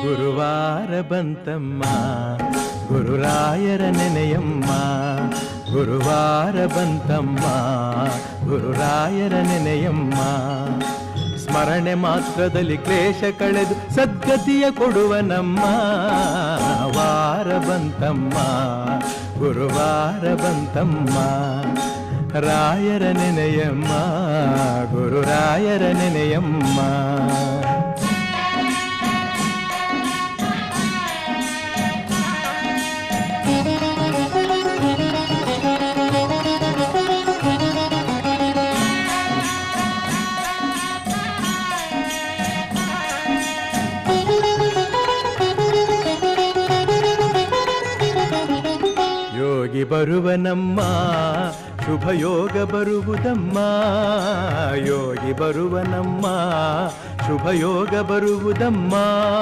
ಗುರುವಾರ ಬಂತಮ್ಮ ಗುರುರಾಯರ ನೆನೆಯಮ್ಮ. ಗುರುವಾರ ಬಂತಮ್ಮ ಗುರುರಾಯರ ನೆನೆಯಮ್ಮ. ಸ್ಮರಣೆ ಮಾತ್ರದಲ್ಲಿ ಕ್ಲೇಶ ಕಳೆದು ಸದ್ಗತಿಯ ಕೊಡುವ ನಮ್ಮ ವಾರ ಬಂತಮ್ಮ ಗುರುವಾರ ಬಂತಮ್ಮ. ರಾಯರ ನೆನೆಯಮ್ಮ ಗುರುರಾಯರ ನೆನೆಯಮ್ಮ. ಯೋಗಿ ಬರುವನಮ್ಮ ಶುಭಯೋಗ ಬರುವುದಮ್ಮ. ಯೋಗಿ ಬರುವನಮ್ಮ ಶುಭಯೋಗ ಬರುವುದಮ್ಮ.